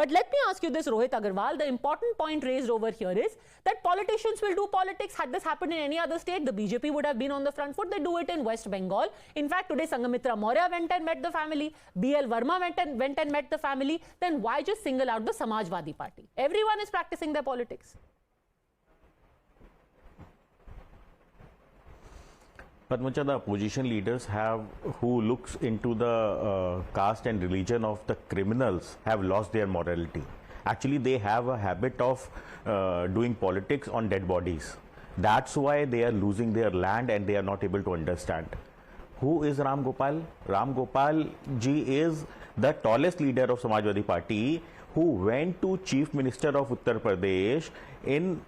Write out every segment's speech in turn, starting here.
But let me ask you this, Rohit Agarwal, the important point raised over here is that politicians will do politics. Had this happened in any other state, the BJP would have been on the front foot. They do it in West Bengal. In fact, today Sangamitra Maurya went and met the family. BL Verma went and met the family. Then why just single out the Samajwadi Party? Everyone is practicing their politics. Padmaja, the opposition leaders who looks into the caste and religion of the criminals have lost their morality. Actually, they have a habit of doing politics on dead bodies. That's why they are losing their land and they are not able to understand. Who is Ram Gopal? Ram Gopal ji is the tallest leader of Samajwadi Party who went to Chief Minister of Uttar Pradesh in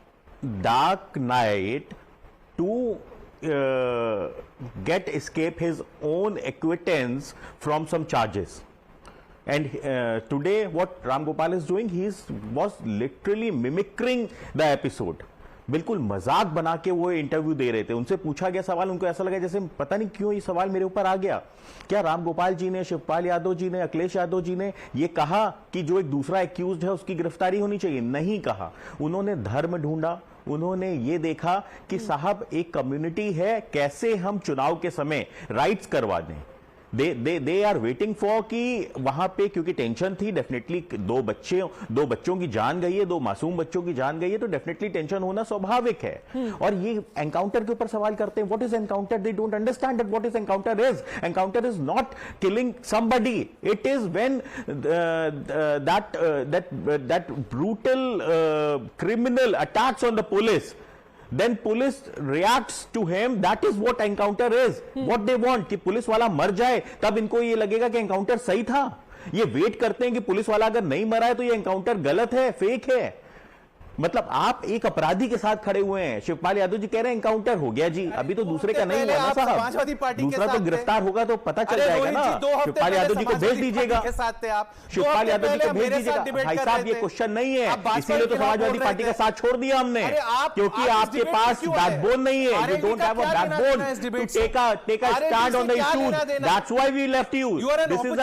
dark night to escape his own acquittance from some charges. And today what Ram Gopal is doing, was literally mimicking the episode. बिल्कुल मजाक बना के वो interview दे रहे थे. उनसे पूछा गया सवाल, उनको ऐसा लगा जैसे पता नहीं क्यों ये सवाल मेरे ऊपर आ गया. क्या राम गोपाल जी ने, शिवपाल यादव जी ने, अखिलेश यादव जी ने ये कहा कि जो एक दूसरा एक्यूज्ड है उसकी गिरफ्तारी होनी चाहिए? नहीं कहा. उन्होंने धर्म ढूंढा. उन्होंने ये देखा कि साहब एक कम्युनिटी है, कैसे हम चुनाव के समय राइट्स करवा दें. दे आर वेटिंग फॉर कि वहां पे, क्योंकि टेंशन थी डेफिनेटली, दो बच्चों की जान गई है, दो मासूम बच्चों की जान गई है, तो डेफिनेटली टेंशन होना स्वाभाविक है. और ये एनकाउंटर के ऊपर सवाल करते हैं. What is encounter? They don't understand that what is encounter is. Encounter is not killing somebody. It is when that brutal criminal attacks on the police, then police reacts to him. That is what encounter is. What they want कि police वाला मर जाए, तब इनको ये लगेगा कि encounter सही था. ये वेट करते हैं कि पुलिस वाला अगर नहीं मरा है तो ये एनकाउंटर गलत है, फेक है. मतलब आप एक अपराधी के साथ खड़े हुए हैं. शिवपाल यादव जी कह रहे हैं एनकाउंटर हो गया जी. अभी तो दूसरे का नहीं हुआ ना साहब. दूसरा तो गिरफ्तार होगा तो पता चल जाएगा ना. शिवपाल यादव जी को भेज दीजिएगा. शिवपाल यादव जी को भेज दीजिएगा. भाई साहब ये क्वेश्चन नहीं है, इसीलिए तो समाजवादी पार्टी का साथ छोड़ दिया हमने, क्योंकि आपके पास बैकबोन नहीं है. You don't have a backbone to take a stand on the issues. That's why we left you. This is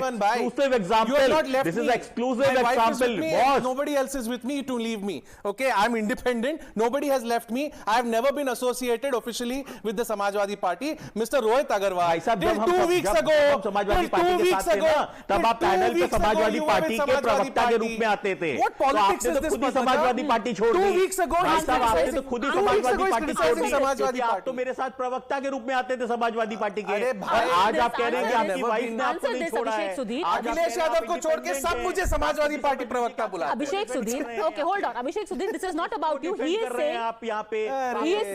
exclusive example. This is exclusive example. Boss, nobody else is with me to leave me. Okay, I'm independent. Nobody has left me. I have never been associated officially with the Samajwadi Party. Mr. Rohit Agarwal, till 2 weeks ago, Samajwadi party के साथ थे ना, तब आप panel पे Samajwadi party के प्रवक्ता के रूप में आते थे. What politics is this? खुद ही समाजवादी पार्टी छोड़ दी. 2 weeks ago, आपने तो खुद ही समाजवादी पार्टी छोड़ दी. समाजवादी आप तो मेरे साथ प्रवक्ता के रूप में आते थे समाजवादी पार्टी के. और आज आप कह रहे हैं कि आपकी वाइफ ने आपको नहीं छोड़ा है. अखिलेश यादव को छोड़ के सब मुझे समाजवादी पार्टी प्रवक्ता बुलाते हैं. अभिषेक Sudhir, okay, hold on. Abhishek Sudhir, this is not about you. He is saying, आप यहाँ पे, he is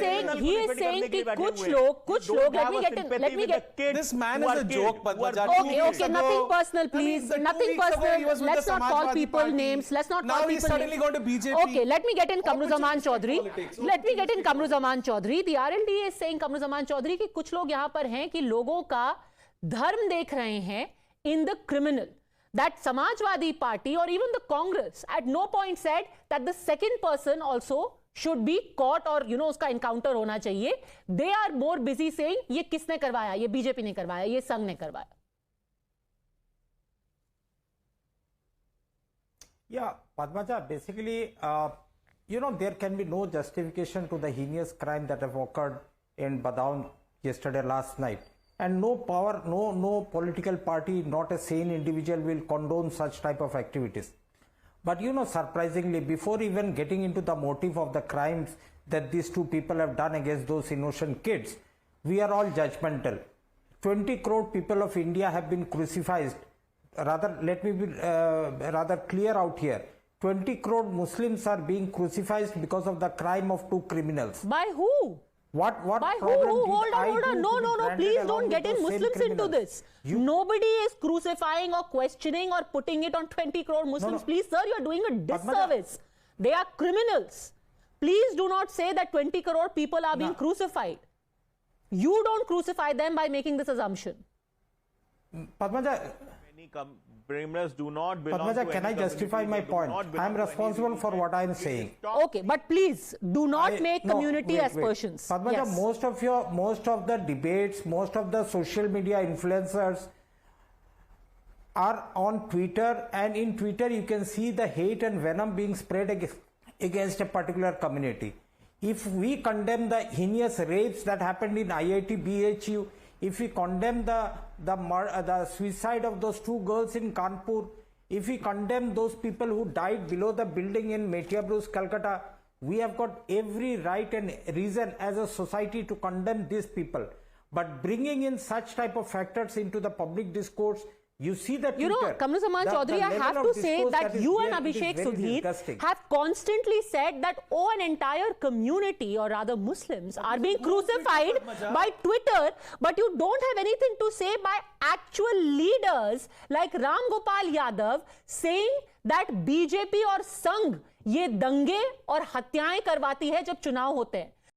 saying कि कुछ लोग, let me get. This man is a joke, Padmaja. Okay, nothing personal, please. Nothing personal. Let's not call people names. Let's not call people names. Now he's suddenly going to BJP. Okay, let me get in Kamruzaman Chaudhary. Let me get in Kamruzaman Chaudhary. The RLD is saying, Kamruzaman Chaudhary, कि कुछ लोग यहाँ पर हैं कि लोगों का धर्म देख रहे हैं in the criminal. That Samajwadi Party or even the Congress at no point said that the second person also should be caught or उसका encounter होना चाहिए. They are more busy saying ये किसने करवाया, ये बीजेपी ने करवाया, ये संघ ने करवाया. Yeah, Padmaja, basically, there can be no justification to the heinous crime that have occurred in Badaun yesterday, last night. And no power, no political party, not a sane individual will condone such type of activities. But surprisingly, before even getting into the motive of the crimes that these two people have done against those innocent kids, we are all judgmental. 20 crore people of India have been crucified. Rather, let me be rather clear out here. 20 crore Muslims are being crucified because of the crime of two criminals. By who? What by who? Hold on. No. Please don't get in Muslims into this. Nobody is crucifying or questioning or putting it on 20 crore Muslims. No. Please, sir, you are doing a disservice. They are criminals. Please do not say that 20 crore people are being crucified. You don't crucify them by making this assumption. Padmaja, criminals do not belong Padmaja, to can I justify my point? I am responsible for what I am saying. Okay, but please do not make community aspersions. Padmaja, yes. most of the debates, most of the social media influencers are on Twitter, and in Twitter you can see the hate and venom being spread against a particular community. If we condemn the heinous rapes that happened in IIT BHU, if we condemn the suicide of those 2 girls in Kanpur, if we condemn those people who died below the building in Metia Bruce, Calcutta, we have got every right and reason as a society to condemn these people. But bringing in such type of factors into the public discourse, you see that you know, Kamruzaman Chaudhary, I have to say that you and Abhishek Sudhir have constantly said that an entire community, or rather Muslims, are being crucified by Twitter, but you don't have anything to say by actual leaders like Ram Gopal Yadav saying that BJP और संघ ये दंगे और हत्याएं करवाती है जब चुनाव होते हैं.